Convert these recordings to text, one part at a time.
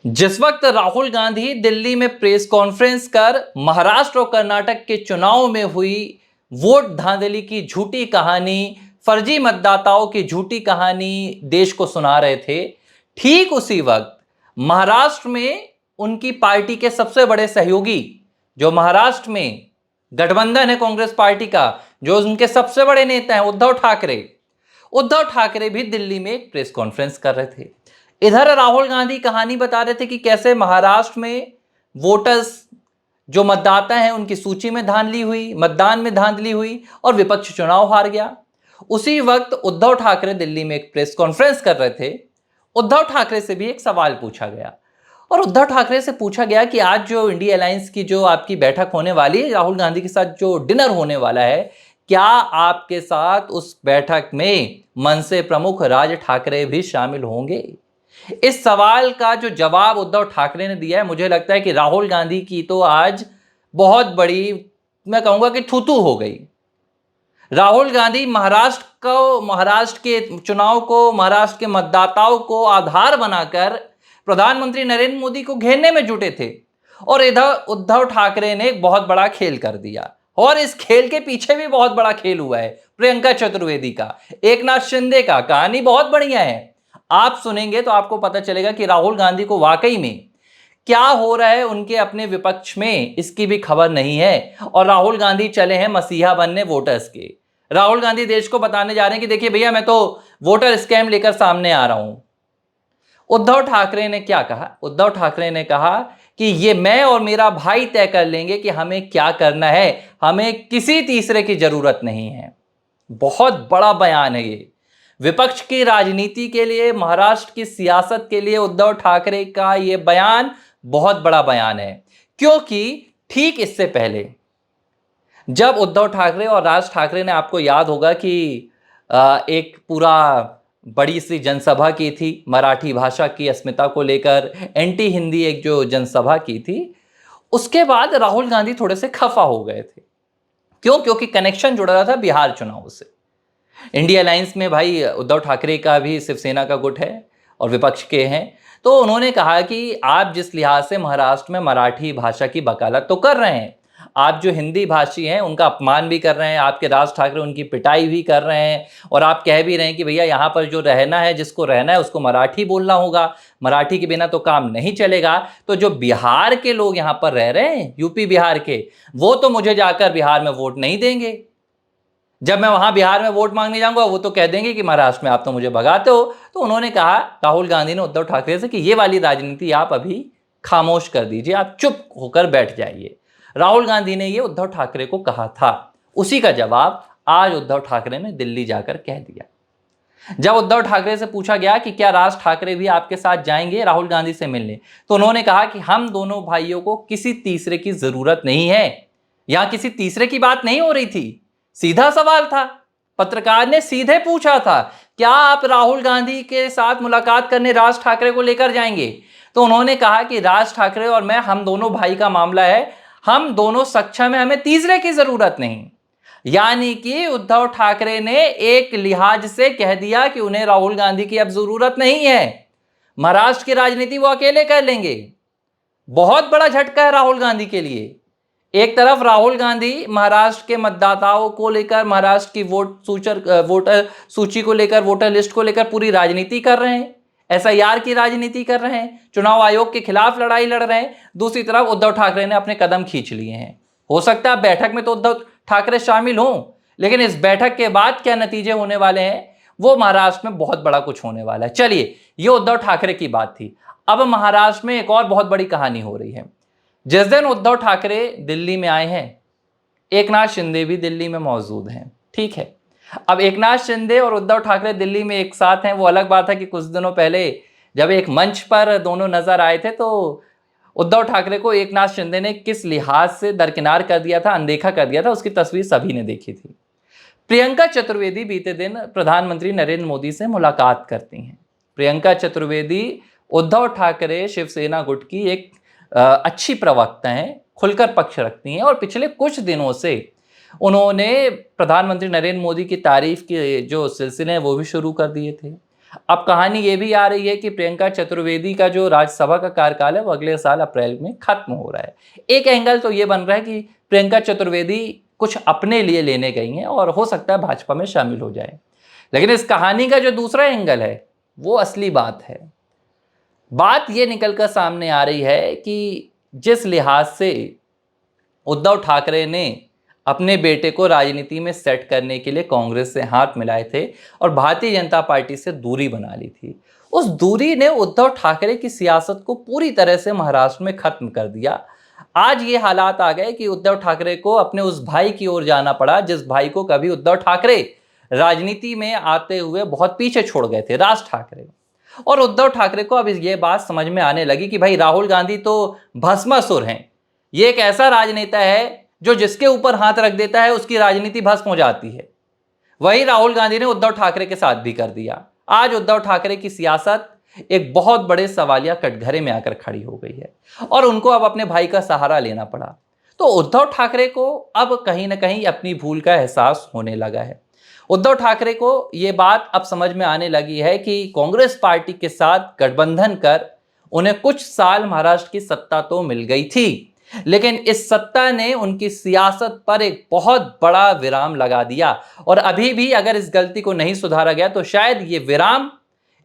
जिस वक्त राहुल गांधी दिल्ली में प्रेस कॉन्फ्रेंस कर महाराष्ट्र और कर्नाटक के चुनाव में हुई वोट धांधली की झूठी कहानी, फर्जी मतदाताओं की झूठी कहानी देश को सुना रहे थे, ठीक उसी वक्त महाराष्ट्र में उनकी पार्टी के सबसे बड़े सहयोगी, जो महाराष्ट्र में गठबंधन है कांग्रेस पार्टी का, जो उनके सबसे बड़े नेता हैं उद्धव ठाकरे भी दिल्ली में एक प्रेस कॉन्फ्रेंस कर रहे थे। इधर राहुल गांधी कहानी बता रहे थे कि कैसे महाराष्ट्र में वोटर्स, जो मतदाता हैं, उनकी सूची में धांधली हुई, मतदान में धांधली हुई और विपक्ष चुनाव हार गया। उसी वक्त उद्धव ठाकरे दिल्ली में एक प्रेस कॉन्फ्रेंस कर रहे थे। उद्धव ठाकरे से भी एक सवाल पूछा गया और उद्धव ठाकरे से पूछा गया कि आज जो इंडिया अलायंस की जो आपकी बैठक होने वाली है, राहुल गांधी के साथ जो डिनर होने वाला है, क्या आपके साथ उस बैठक में मनसे प्रमुख राज ठाकरे भी शामिल होंगे? इस सवाल का जो जवाब उद्धव ठाकरे ने दिया है, मुझे लगता है कि राहुल गांधी की तो आज बहुत बड़ी, मैं कहूंगा कि थूथू हो गई। राहुल गांधी महाराष्ट्र के चुनाव को, महाराष्ट्र के मतदाताओं को आधार बनाकर प्रधानमंत्री नरेंद्र मोदी को घेरने में जुटे थे और इधर उद्धव ठाकरे ने एक बहुत बड़ा खेल कर दिया। और इस खेल के पीछे भी बहुत बड़ा खेल हुआ है प्रियंका चतुर्वेदी का, एकनाथ शिंदे का। कहानी बहुत बढ़िया है, आप सुनेंगे तो आपको पता चलेगा कि राहुल गांधी को वाकई में क्या हो रहा है उनके अपने विपक्ष में, इसकी भी खबर नहीं है। और राहुल गांधी चले हैं मसीहा बनने वोटर्स के। राहुल गांधी देश को बताने जा रहे हैं कि देखिए भैया, मैं तो वोटर स्कैम लेकर सामने आ रहा हूं। उद्धव ठाकरे ने क्या कहा? उद्धव ठाकरे ने कहा कि ये मैं और मेरा भाई तय कर लेंगे कि हमें क्या करना है, हमें किसी तीसरे की जरूरत नहीं है। बहुत बड़ा बयान है ये। विपक्ष की राजनीति के लिए, महाराष्ट्र की सियासत के लिए उद्धव ठाकरे का यह बयान बहुत बड़ा बयान है। क्योंकि ठीक इससे पहले जब उद्धव ठाकरे और राज ठाकरे ने, आपको याद होगा कि एक पूरा बड़ी सी जनसभा की थी, मराठी भाषा की अस्मिता को लेकर एंटी हिंदी एक जो जनसभा की थी, उसके बाद राहुल गांधी थोड़े से खफा हो गए थे। क्यों? क्योंकि कनेक्शन जुड़ रहा था बिहार चुनाव से। इंडिया अलायंस में भाई उद्धव ठाकरे का भी शिवसेना का गुट है और विपक्ष के हैं, तो उन्होंने कहा कि आप जिस लिहाज से महाराष्ट्र में मराठी भाषा की वकालत तो कर रहे हैं, आप जो हिंदी भाषी हैं उनका अपमान भी कर रहे हैं, आपके राज ठाकरे उनकी पिटाई भी कर रहे हैं और आप कह भी रहे हैं कि भैया यहाँ पर जो रहना है, जिसको रहना है उसको मराठी बोलना होगा, मराठी के बिना तो काम नहीं चलेगा। तो जो बिहार के लोग यहाँ पर रह रहे हैं, यूपी बिहार के, वो तो मुझे जाकर बिहार में वोट नहीं देंगे। जब मैं वहां बिहार में वोट मांगने जाऊंगा वो तो कह देंगे कि महाराष्ट्र में आप तो मुझे भगाते हो। तो उन्होंने कहा, राहुल गांधी ने उद्धव ठाकरे से, कि ये वाली राजनीति आप अभी खामोश कर दीजिए, आप चुप होकर बैठ जाइए। राहुल गांधी ने ये उद्धव ठाकरे को कहा था। उसी का जवाब आज उद्धव ठाकरे ने दिल्ली जाकर कह दिया। जब उद्धव ठाकरे से पूछा गया कि क्या राज ठाकरे भी आपके साथ जाएंगे राहुल गांधी से मिलने, तो उन्होंने कहा कि हम दोनों भाइयों को किसी तीसरे की जरूरत नहीं है। यहां किसी तीसरे की बात नहीं हो रही थी, सीधा सवाल था। पत्रकार ने सीधे पूछा था, क्या आप राहुल गांधी के साथ मुलाकात करने राज ठाकरे को लेकर जाएंगे? तो उन्होंने कहा कि राज ठाकरे और मैं, हम दोनों भाई का मामला है, हम दोनों सक्षम है, हमें तीसरे की जरूरत नहीं। यानी कि उद्धव ठाकरे ने एक लिहाज से कह दिया कि उन्हें राहुल गांधी की अब जरूरत नहीं है, महाराष्ट्र की राजनीति वो अकेले कर लेंगे। बहुत बड़ा झटका है राहुल गांधी के लिए। एक तरफ राहुल गांधी महाराष्ट्र के मतदाताओं को लेकर, महाराष्ट्र की वोटर सूची को लेकर, वोटर लिस्ट को लेकर पूरी राजनीति कर रहे हैं, एसआईआर की राजनीति कर रहे हैं, चुनाव आयोग के खिलाफ लड़ाई लड़ रहे हैं। दूसरी तरफ उद्धव ठाकरे ने अपने कदम खींच लिए हैं। हो सकता है बैठक में तो उद्धव ठाकरे शामिल हों, लेकिन इस बैठक के बाद क्या नतीजे होने वाले हैं, वो महाराष्ट्र में बहुत बड़ा कुछ होने वाला है। चलिए, ये उद्धव ठाकरे की बात थी। अब महाराष्ट्र में एक और बहुत बड़ी कहानी हो रही है। जिस दिन उद्धव ठाकरे दिल्ली में आए हैं, एकनाथ शिंदे भी दिल्ली में मौजूद हैं। ठीक है, अब एकनाथ शिंदे और उद्धव ठाकरे दिल्ली में एक साथ हैं, वो अलग बात है कि कुछ दिनों पहले जब एक मंच पर दोनों नजर आए थे तो उद्धव ठाकरे को एकनाथ शिंदे ने किस लिहाज से दरकिनार कर दिया था, अनदेखा कर दिया था, उसकी तस्वीर सभी ने देखी थी। प्रियंका चतुर्वेदी बीते दिन प्रधानमंत्री नरेंद्र मोदी से मुलाकात करती हैं। प्रियंका चतुर्वेदी उद्धव ठाकरे शिवसेना गुट की एक अच्छी प्रवक्ता हैं, खुलकर पक्ष रखती हैं और पिछले कुछ दिनों से उन्होंने प्रधानमंत्री नरेंद्र मोदी की तारीफ के जो सिलसिले हैं वो भी शुरू कर दिए थे। अब कहानी ये भी आ रही है कि प्रियंका चतुर्वेदी का जो राज्यसभा का कार्यकाल है वो अगले साल अप्रैल में खत्म हो रहा है। एक एंगल तो ये बन रहा है कि प्रियंका चतुर्वेदी कुछ अपने लिए लेने गई हैं और हो सकता है भाजपा में शामिल हो जाए। लेकिन इस कहानी का जो दूसरा एंगल है वो असली बात है। बात ये निकलकर सामने आ रही है कि जिस लिहाज से उद्धव ठाकरे ने अपने बेटे को राजनीति में सेट करने के लिए कांग्रेस से हाथ मिलाए थे और भारतीय जनता पार्टी से दूरी बना ली थी, उस दूरी ने उद्धव ठाकरे की सियासत को पूरी तरह से महाराष्ट्र में खत्म कर दिया। आज ये हालात आ गए कि उद्धव ठाकरे को अपने उस भाई की ओर जाना पड़ा जिस भाई को कभी उद्धव ठाकरे राजनीति में आते हुए बहुत पीछे छोड़ गए थे, राज ठाकरे। और उद्धव ठाकरे को अब ये बात समझ में आने लगी कि भाई राहुल गांधी तो भस्मासुर हैं। ये एक ऐसा राजनेता है जो जिसके ऊपर हाथ रख देता है उसकी राजनीति भस्म हो जाती है। वही राहुल गांधी ने उद्धव ठाकरे के साथ भी कर दिया। आज उद्धव ठाकरे की सियासत एक बहुत बड़े सवालिया कटघरे में आकर खड़ी हो गई है और उनको अब अपने भाई का सहारा लेना पड़ा। तो उद्धव ठाकरे को अब कहीं ना कहीं अपनी भूल का एहसास होने लगा है। उद्धव ठाकरे को यह बात अब समझ में आने लगी है कि कांग्रेस पार्टी के साथ गठबंधन कर उन्हें कुछ साल महाराष्ट्र की सत्ता तो मिल गई थी, लेकिन इस सत्ता ने उनकी सियासत पर एक बहुत बड़ा विराम लगा दिया। और अभी भी अगर इस गलती को नहीं सुधारा गया तो शायद ये विराम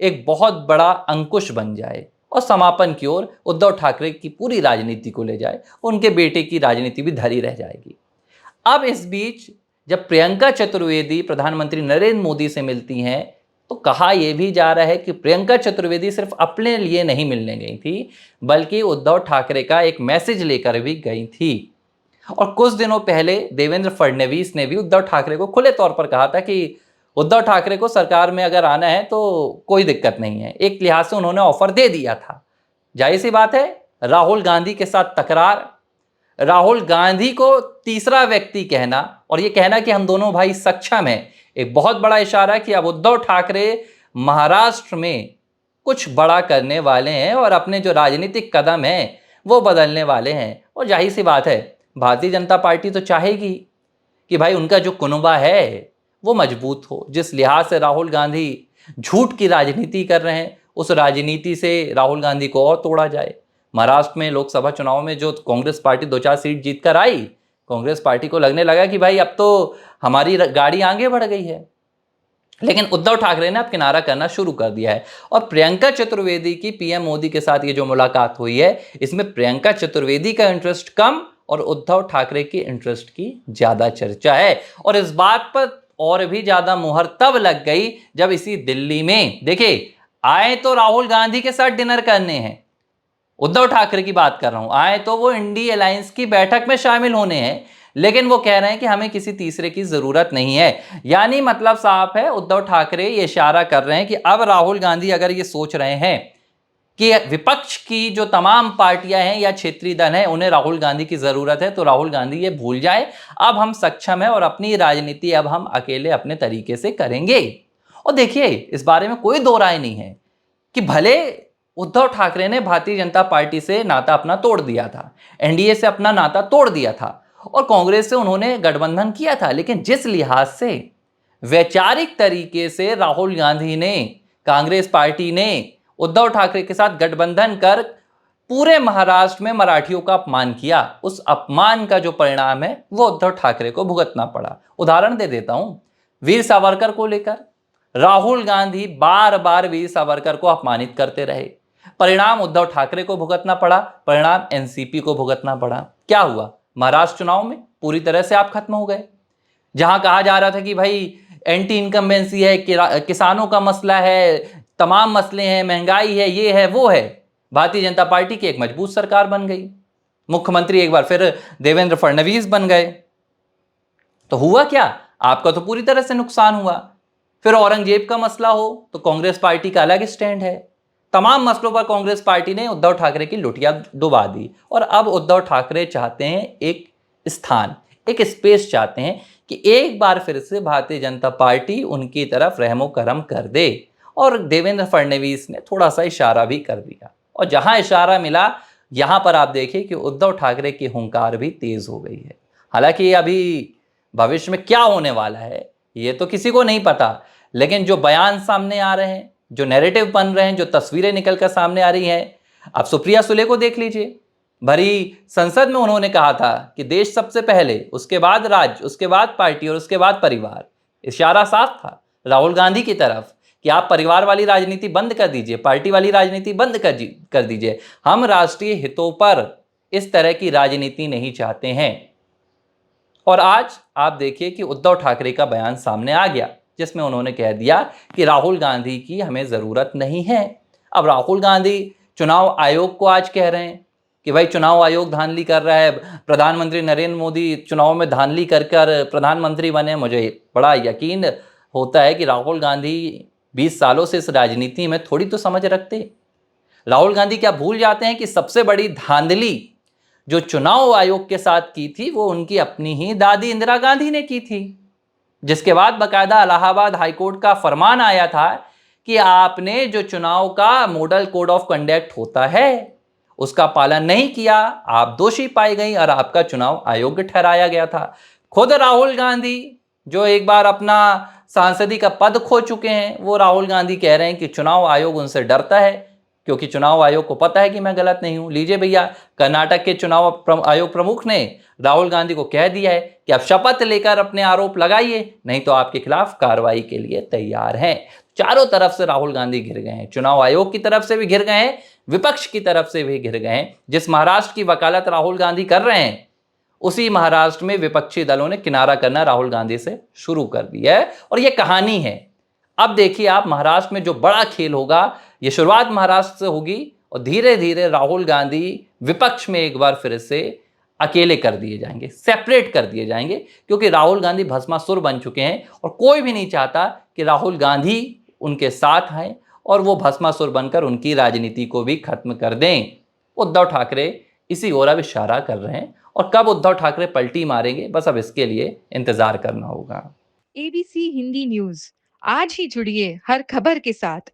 एक बहुत बड़ा अंकुश बन जाए और समापन की ओर उद्धव ठाकरे की पूरी राजनीति को ले जाए। उनके बेटे की राजनीति भी धरी रह जाएगी। अब इस बीच जब प्रियंका चतुर्वेदी प्रधानमंत्री नरेंद्र मोदी से मिलती हैं तो कहा यह भी जा रहा है कि प्रियंका चतुर्वेदी सिर्फ अपने लिए नहीं मिलने गई थी बल्कि उद्धव ठाकरे का एक मैसेज लेकर भी गई थी। और कुछ दिनों पहले देवेंद्र फडणवीस ने भी उद्धव ठाकरे को खुले तौर पर कहा था कि उद्धव ठाकरे को सरकार में अगर आना है तो कोई दिक्कत नहीं है। एक लिहाज से उन्होंने ऑफर दे दिया था। जाहिर सी बात है, राहुल गांधी के साथ तकरार, राहुल गांधी को तीसरा व्यक्ति कहना और ये कहना कि हम दोनों भाई सक्षम हैं, एक बहुत बड़ा इशारा कि अब उद्धव ठाकरे महाराष्ट्र में कुछ बड़ा करने वाले हैं और अपने जो राजनीतिक कदम हैं वो बदलने वाले हैं। और जाहिर सी बात है, भारतीय जनता पार्टी तो चाहेगी कि भाई उनका जो कुनबा है वो मजबूत हो। जिस लिहाज से राहुल गांधी झूठ की राजनीति कर रहे हैं उस राजनीति से राहुल गांधी को और तोड़ा जाए। महाराष्ट्र में लोकसभा चुनाव में जो कांग्रेस पार्टी 2-4 सीट जीत कर आई, कांग्रेस पार्टी को लगने लगा कि भाई अब तो हमारी गाड़ी आगे बढ़ गई है। लेकिन उद्धव ठाकरे ने अब किनारा करना शुरू कर दिया है। और प्रियंका चतुर्वेदी की पीएम मोदी के साथ ये जो मुलाकात हुई है इसमें प्रियंका चतुर्वेदी का इंटरेस्ट कम और उद्धव ठाकरे की इंटरेस्ट की ज्यादा चर्चा है। और इस बात पर और भी ज्यादा मुहर तब लग गई जब इसी दिल्ली में देखिए आए तो राहुल गांधी के साथ डिनर करने हैं, उद्धव ठाकरे की बात कर रहा हूं, आए तो वो इंडी अलायंस की बैठक में शामिल होने हैं, लेकिन वो कह रहे हैं कि हमें किसी तीसरे की जरूरत नहीं है। यानी मतलब साफ है, उद्धव ठाकरे ये इशारा कर रहे हैं कि अब राहुल गांधी अगर ये सोच रहे हैं कि विपक्ष की जो तमाम पार्टियां हैं या क्षेत्रीय दल हैं उन्हें राहुल गांधी की जरूरत है तो राहुल गांधी ये भूल जाए, अब हम सक्षम है और अपनी राजनीति अब हम अकेले अपने तरीके से करेंगे। और देखिए इस बारे में कोई दो राय नहीं है कि भले उद्धव ठाकरे ने भारतीय जनता पार्टी से नाता अपना तोड़ दिया था, एनडीए से अपना नाता तोड़ दिया था और कांग्रेस से उन्होंने गठबंधन किया था, लेकिन जिस लिहाज से वैचारिक तरीके से राहुल गांधी ने, कांग्रेस पार्टी ने उद्धव ठाकरे के साथ गठबंधन कर पूरे महाराष्ट्र में मराठियों का अपमान किया, उस अपमान का जो परिणाम है वो उद्धव ठाकरे को भुगतना पड़ा। उदाहरण दे देता हूं, वीर सावरकर को लेकर राहुल गांधी बार बार वीर सावरकर को अपमानित करते रहे, परिणाम उद्धव ठाकरे को भुगतना पड़ा, परिणाम एनसीपी को भुगतना पड़ा। क्या हुआ? महाराष्ट्र चुनाव में पूरी तरह से आप खत्म हो गए। जहां कहा जा रहा था कि भाई एंटी इनकम्बेंसी है, किसानों का मसला है, तमाम मसले हैं, महंगाई है, ये है वो है, भारतीय जनता पार्टी की एक मजबूत सरकार बन गई, मुख्यमंत्री एक बार फिर देवेंद्र फडणवीस बन गए। तो हुआ क्या? आपका तो पूरी तरह से नुकसान हुआ। फिर औरंगजेब का मसला हो तो कांग्रेस पार्टी का अलग स्टैंड है। तमाम मसलों पर कांग्रेस पार्टी ने उद्धव ठाकरे की लुटिया डुबा दी और अब उद्धव ठाकरे चाहते हैं एक स्थान, एक स्पेस चाहते हैं कि एक बार फिर से भारतीय जनता पार्टी उनकी तरफ रहमो करम कर दे। और देवेंद्र फडणवीस ने थोड़ा सा इशारा भी कर दिया और जहां इशारा मिला यहां पर आप देखिए कि उद्धव ठाकरे की हुंकार भी तेज हो गई है। हालांकि अभी भविष्य में क्या होने वाला है ये तो किसी को नहीं पता, लेकिन जो बयान सामने आ रहे हैं जो नैरेटिव बन रहे हैं, जो तस्वीरें निकल कर सामने आ रही हैं। आप सुप्रिया सुले को देख लीजिए, भरी संसद में उन्होंने कहा था कि देश सबसे पहले, उसके बाद राज्य, उसके बाद पार्टी और उसके बाद परिवार। इशारा साफ था राहुल गांधी की तरफ कि आप परिवार वाली राजनीति बंद कर दीजिए, पार्टी वाली राजनीति बंद कर दीजिए। हम राष्ट्रीय हितों पर इस तरह की राजनीति नहीं चाहते हैं। और आज आप देखिए कि उद्धव ठाकरे का बयान सामने आ गया, जिसमें उन्होंने कह दिया कि राहुल गांधी की हमें जरूरत नहीं है। अब राहुल गांधी चुनाव आयोग को आज कह रहे हैं कि भाई चुनाव आयोग धांधली कर रहा है, प्रधानमंत्री नरेंद्र मोदी चुनाव में धांधली कर कर प्रधानमंत्री बने। मुझे बड़ा यकीन होता है कि राहुल गांधी 20 सालों से इस राजनीति में थोड़ी तो समझ रखते। राहुल गांधी क्या भूल जाते हैं कि सबसे बड़ी धांधली जो चुनाव आयोग के साथ की थी वो उनकी अपनी ही दादी इंदिरा गांधी ने की थी, जिसके बाद बकायदा इलाहाबाद हाईकोर्ट का फरमान आया था कि आपने जो चुनाव का मॉडल कोड ऑफ कंडक्ट होता है उसका पालन नहीं किया, आप दोषी पाई गई और आपका चुनाव अयोग्य ठहराया गया था। खुद राहुल गांधी जो एक बार अपना सांसदी का पद खो चुके हैं, वो राहुल गांधी कह रहे हैं कि चुनाव आयोग उनसे डरता है, क्योंकि चुनाव आयोग को पता है कि मैं गलत नहीं हूं। लीजिए भैया, कर्नाटक के चुनाव आयोग प्रमुख ने राहुल गांधी को कह दिया है कि आप शपथ लेकर अपने आरोप लगाइए, नहीं तो आपके खिलाफ कार्रवाई के लिए तैयार हैं। चारों तरफ से राहुल गांधी घिर गए हैं, चुनाव आयोग की तरफ से भी घिर गए हैं, विपक्ष की तरफ से भी घिर गए हैं। जिस महाराष्ट्र की वकालत राहुल गांधी कर रहे हैं, उसी महाराष्ट्र में विपक्षी दलों ने किनारा करना राहुल गांधी से शुरू कर दिया है, और यह कहानी है। अब देखिए आप, महाराष्ट्र में जो बड़ा खेल होगा, ये शुरुआत महाराष्ट्र से होगी और धीरे धीरे राहुल गांधी विपक्ष में एक बार फिर से अकेले कर दिए जाएंगे, सेपरेट कर दिए जाएंगे, क्योंकि राहुल गांधी भस्मासुर बन चुके हैं और कोई भी नहीं चाहता कि राहुल गांधी उनके साथ आए और वो भस्मासुर बनकर उनकी राजनीति को भी खत्म कर दें। उद्धव ठाकरे इसी ओर अब इशारा कर रहे हैं, और कब उद्धव ठाकरे पलटी मारेंगे, बस अब इसके लिए इंतजार करना होगा। एबीसी हिंदी न्यूज, आज ही जुड़िए हर खबर के साथ।